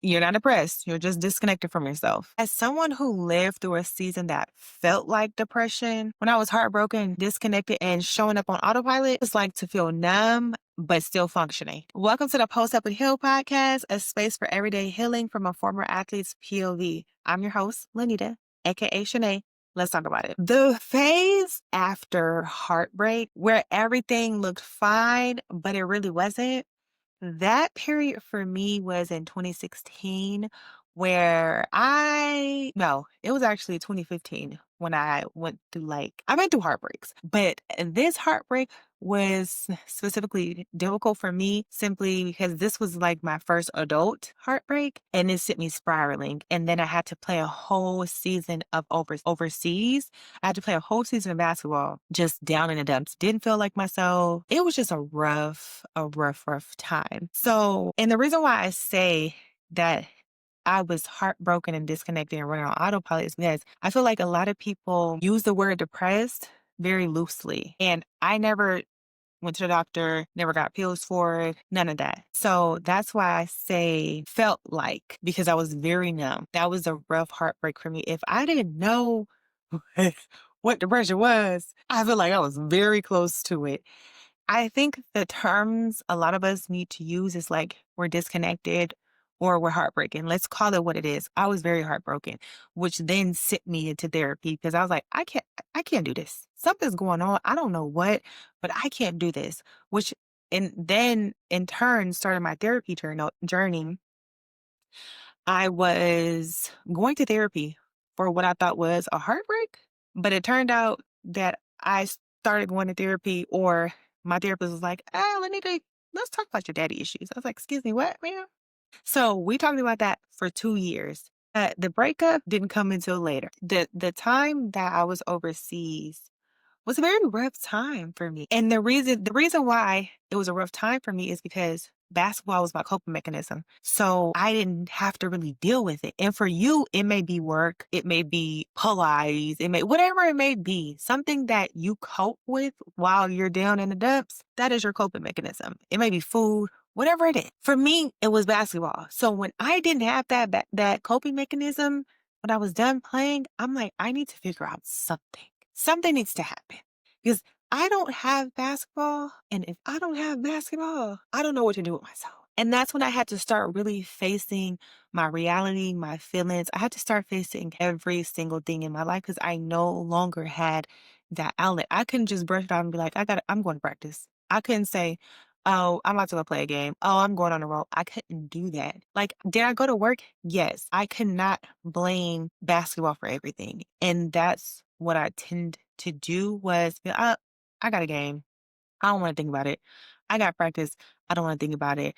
You're not depressed. You're just disconnected from yourself. As someone who lived through a season that felt like depression, when I was heartbroken, disconnected, and showing up on autopilot, it's like to feel numb, but still functioning. Welcome to the Post Up and Heal podcast, a space for everyday healing from a former athlete's POV. I'm your host, Lanita, aka Shanae. Let's talk about it. The phase after heartbreak, where everything looked fine, but it really wasn't, that period for me was in 2016 where no, it was actually 2015 when I went through I went through heartbreaks, but this heartbreak was specifically difficult for me simply because this was like my first adult heartbreak and it sent me spiraling. And then I had to play a whole season of overseas. I had to play a whole season of basketball just down in the dumps. Didn't feel like myself. It was just a rough time. So, and the reason why I say that I was heartbroken and disconnected and running on autopilot is because I feel like a lot of people use the word depressed very loosely. And I never went to the doctor, never got pills for it, none of that. So that's why I say felt like, because I was very numb. That was a rough heartbreak for me. If I didn't know what depression was, I feel like I was very close to it. I think the terms a lot of us need to use is like we're disconnected or we're heartbroken. Let's call it what it is. I was very heartbroken, which then sent me into therapy because I was like, I can't do this. Something's going on. I don't know what, but I can't do this. Which and then in turn started my therapy journey. I was going to therapy for what I thought was a heartbreak, but it turned out that I started going to therapy, or my therapist was like, let's talk about your daddy issues. I was like, excuse me, what, ma'am? So we talked about that for 2 years. The breakup didn't come until later. The time that I was overseas was a very rough time for me. And the reason why it was a rough time for me is because basketball was my coping mechanism. So I didn't have to really deal with it. And for you, it may be work, it may be Pilates, it may whatever it may be, something that you cope with while you're down in the dumps, that is your coping mechanism. It may be food, whatever it is. For me, it was basketball. So when I didn't have that coping mechanism, when I was done playing, I'm like, I need to figure out something. Something needs to happen because I don't have basketball. And if I don't have basketball, I don't know what to do with myself. And that's when I had to start really facing my reality, my feelings. I had to start facing every single thing in my life because I no longer had that outlet. I couldn't just brush it off and be like, I'm going to practice. I couldn't say, oh, I'm about to go play a game. Oh, I'm going on a roll. I couldn't do that. Like, did I go to work? Yes. I could not blame basketball for everything. And that's what I tend to do was, I got a game. I don't want to think about it. I got practice. I don't want to think about it.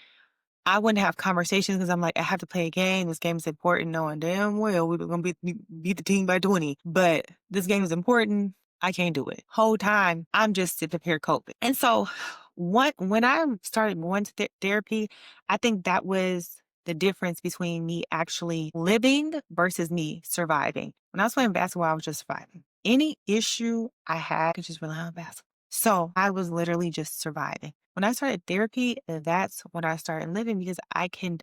I wouldn't have conversations because I'm like, I have to play a game. This game is important, knowing damn well we were going to beat the team by 20. But this game is important. I can't do it. Whole time, I'm just sitting here coping. And so when I started going to therapy, I think that was the difference between me actually living versus me surviving. When I was playing basketball, I was just surviving. Any issue I had, I could just rely on basketball. So I was literally just surviving. When I started therapy, that's when I started living because I can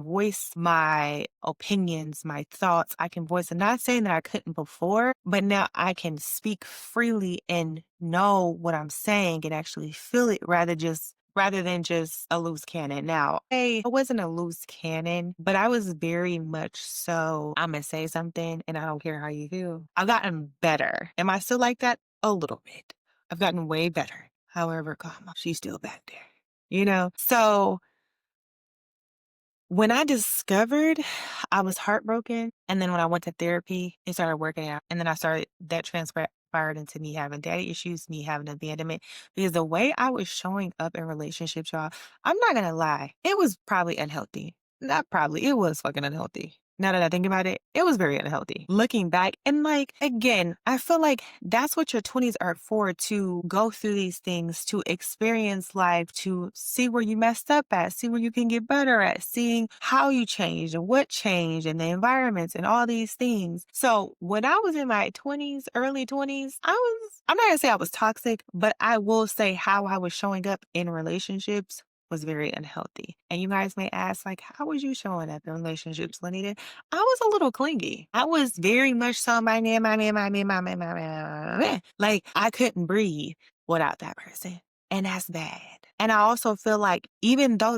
voice my opinions, my thoughts. I can voice it. Not saying that I couldn't before, but now I can speak freely and know what I'm saying and actually feel it rather than just a loose cannon. Now, hey, I wasn't a loose cannon, but I was very much so, I'm gonna say something and I don't care how you feel. I've gotten better. Am I still like that? A little bit. I've gotten way better. However, comma, she's still back there. So when I discovered I was heartbroken, and then when I went to therapy, it started working out. And then that transpired into me having daddy issues, me having abandonment. Because the way I was showing up in relationships, y'all, I'm not going to lie, it was probably unhealthy. Not probably, it was fucking unhealthy. Now that I think about it, it was very unhealthy. Looking back, and again, I feel like that's what your 20s are for, to go through these things, to experience life, to see where you messed up at, see where you can get better at, seeing how you changed and what changed and the environments and all these things. So when I was in my 20s, early 20s, I'm not gonna say I was toxic, but I will say how I was showing up in relationships was very unhealthy. And you guys may ask, like, how was you showing up in relationships, Lanita? I was a little clingy. I was very much so my man, my man, my man, my man, my man, my man. Like, I couldn't breathe without that person. And that's bad. And I also feel like even though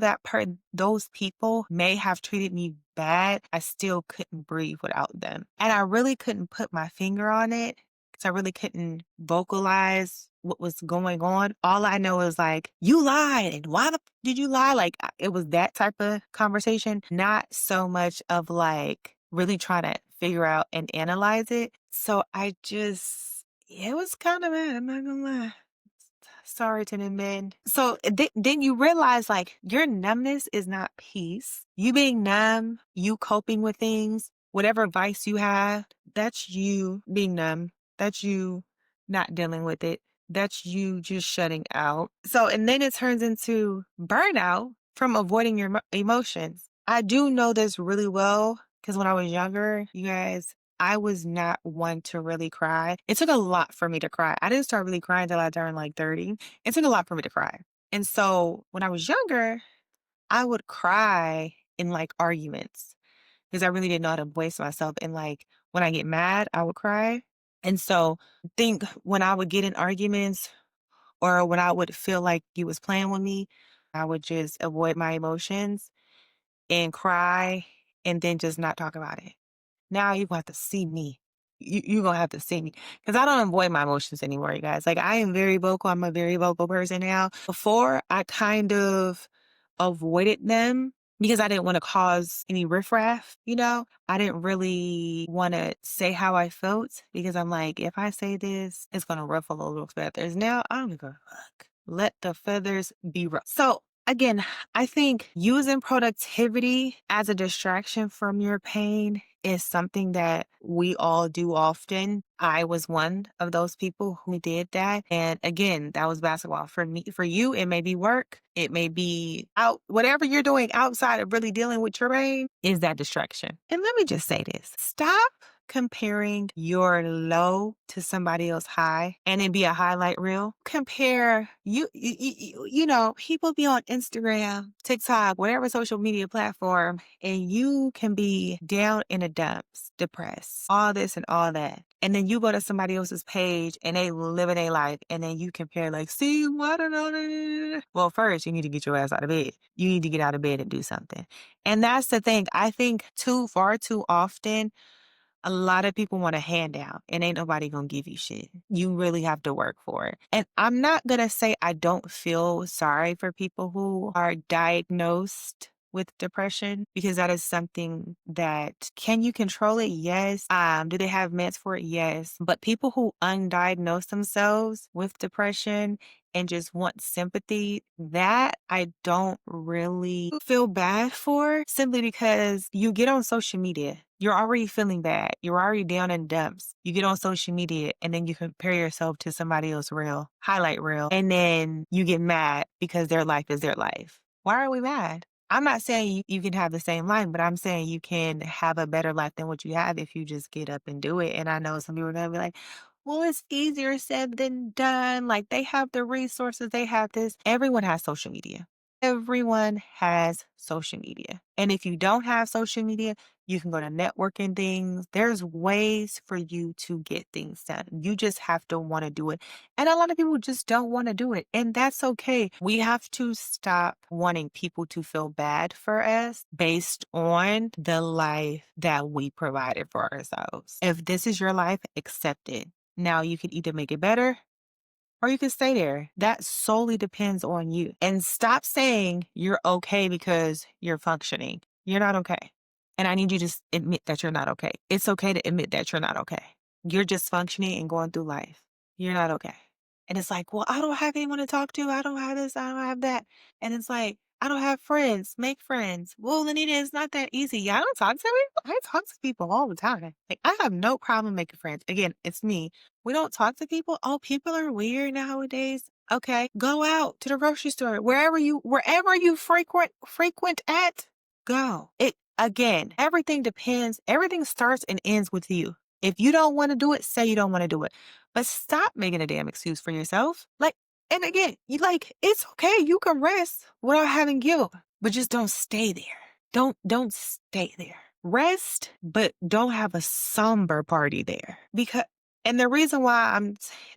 those people may have treated me bad, I still couldn't breathe without them. And I really couldn't put my finger on it because I really couldn't vocalize what was going on. All I know is like, you lied. And why did you lie? Like, it was that type of conversation, not so much of like really trying to figure out and analyze it. So it was kind of bad. I'm not gonna lie. Sorry to the men. So then you realize like your numbness is not peace. You being numb, you coping with things, whatever vice you have, that's you being numb. That's you not dealing with it. That's you just shutting out. So, and then it turns into burnout from avoiding your emotions. I do know this really well because when I was younger, you guys, I was not one to really cry. It took a lot for me to cry. I didn't start really crying until I turned like 30. It took a lot for me to cry. And so when I was younger, I would cry in like arguments because I really didn't know how to voice myself. And like when I get mad, I would cry. And so think when I would get in arguments or when I would feel like you was playing with me, I would just avoid my emotions and cry and then just not talk about it. Now you're gonna have to see me. You're gonna have to see me. Because I don't avoid my emotions anymore, you guys. Like I am very vocal. I'm a very vocal person now. Before I kind of avoided them because I didn't want to cause any riffraff, you know? I didn't really want to say how I felt because I'm like, if I say this, it's gonna ruffle a little feathers. Now I don't give a fuck. Let the feathers be ruffled. So again, I think using productivity as a distraction from your pain is something that we all do often. I was one of those people who did that. And again, that was basketball. For me, for you, it may be work. It may be out, whatever you're doing outside of really dealing with your pain is that distraction. And let me just say this. Stop comparing your low to somebody else high and it be a highlight reel. Compare you know, people be on Instagram, TikTok, whatever social media platform, and you can be down in the dumps, depressed, all this and all that. And then you go to somebody else's page and they living their life and then you compare like, see, what another. Well, first you need to get your ass out of bed. You need to get out of bed and do something. And that's the thing. I think far too often a lot of people want a handout and ain't nobody gonna give you shit. You really have to work for it. And I'm not gonna say I don't feel sorry for people who are diagnosed with depression because that is something that can you control it? Yes. Do they have meds for it? Yes. But people who undiagnose themselves with depression and just want sympathy, that I don't really feel bad for simply because you get on social media. You're already feeling bad. You're already down in dumps. You get on social media and then you compare yourself to somebody else's reel, highlight reel, and then you get mad because their life is their life. Why are we mad? I'm not saying you can have the same life, but I'm saying you can have a better life than what you have if you just get up and do it. And I know some people are going to be like, well, it's easier said than done. Like they have the resources, they have this. Everyone has social media. Everyone has social media. And if you don't have social media, you can go to networking things. There's ways for you to get things done. You just have to want to do it. And a lot of people just don't want to do it. And that's okay. We have to stop wanting people to feel bad for us based on the life that we provided for ourselves. If this is your life, accept it. Now you can either make it better or you can stay there. That solely depends on you. And stop saying you're okay because you're functioning. You're not okay. And I need you to admit that you're not okay. It's okay to admit that you're not okay. You're just functioning and going through life. You're not okay. And it's like, well, I don't have anyone to talk to. I don't have this. I don't have that. And it's like, I don't have friends. Make friends. Well, Anita, it's not that easy. Yeah, I don't talk to people. I talk to people all the time. Like, I have no problem making friends. Again, it's me. We don't talk to people. Oh, people are weird nowadays. Okay, go out to the grocery store. Wherever you frequent at, go. It again, everything depends. Everything starts and ends with you. If you don't want to do it, say you don't want to do it. But stop making a damn excuse for yourself. Like, And again, it's okay. You can rest without having guilt, but just don't stay there. Don't stay there. Rest, but don't have a somber party there. And the reason why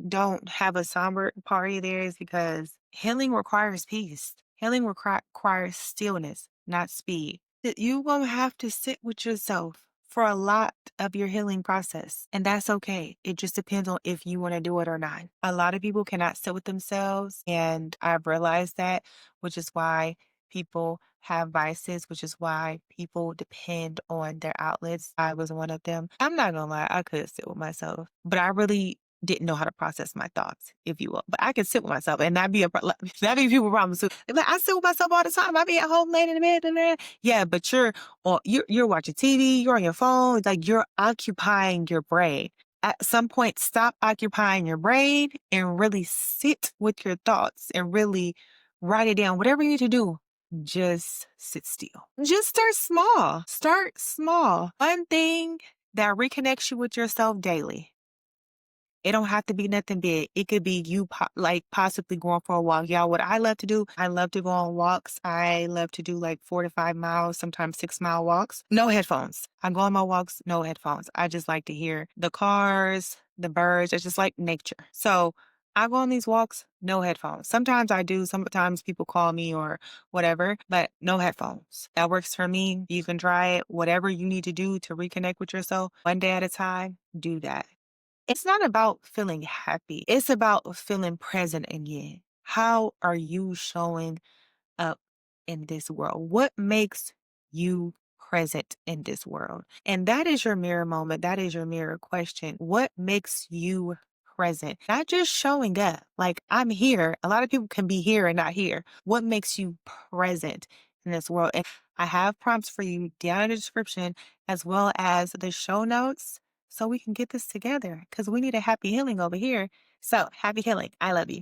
don't have a somber party there is because healing requires peace. Healing requires stillness, not speed. That you gonna have to sit with yourself for a lot of your healing process. And that's okay. It just depends on if you want to do it or not. A lot of people cannot sit with themselves. And I've realized that, which is why people have vices, which is why people depend on their outlets. I was one of them. I'm not gonna lie, I could sit with myself, but I really didn't know how to process my thoughts, if you will. But I could sit with myself and not be that be people problems too. Like, I sit with myself all the time. I be at home laying in the bed and there. Yeah, but you're watching TV, you're on your phone, it's like you're occupying your brain. At some point, stop occupying your brain and really sit with your thoughts and really write it down. Whatever you need to do, just sit still. Just start small. Start small. One thing that reconnects you with yourself daily. It don't have to be nothing big. It could be you possibly going for a walk. Y'all, what I love to do, I love to go on walks. I love to do like 4 to 5 miles, sometimes 6 mile walks. No headphones. I go on my walks, no headphones. I just like to hear the cars, the birds. It's just like nature. So I go on these walks, no headphones. Sometimes I do. Sometimes people call me or whatever, but no headphones. That works for me. You can try it. Whatever you need to do to reconnect with yourself, one day at a time, do that. It's not about feeling happy. It's about feeling present again. How are you showing up in this world? What makes you present in this world? And that is your mirror moment. That is your mirror question. What makes you present? Not just showing up. Like, I'm here. A lot of people can be here and not here. What makes you present in this world? And I have prompts for you down in the description as well as the show notes so we can get this together because we need a happy healing over here. So happy healing. I love you.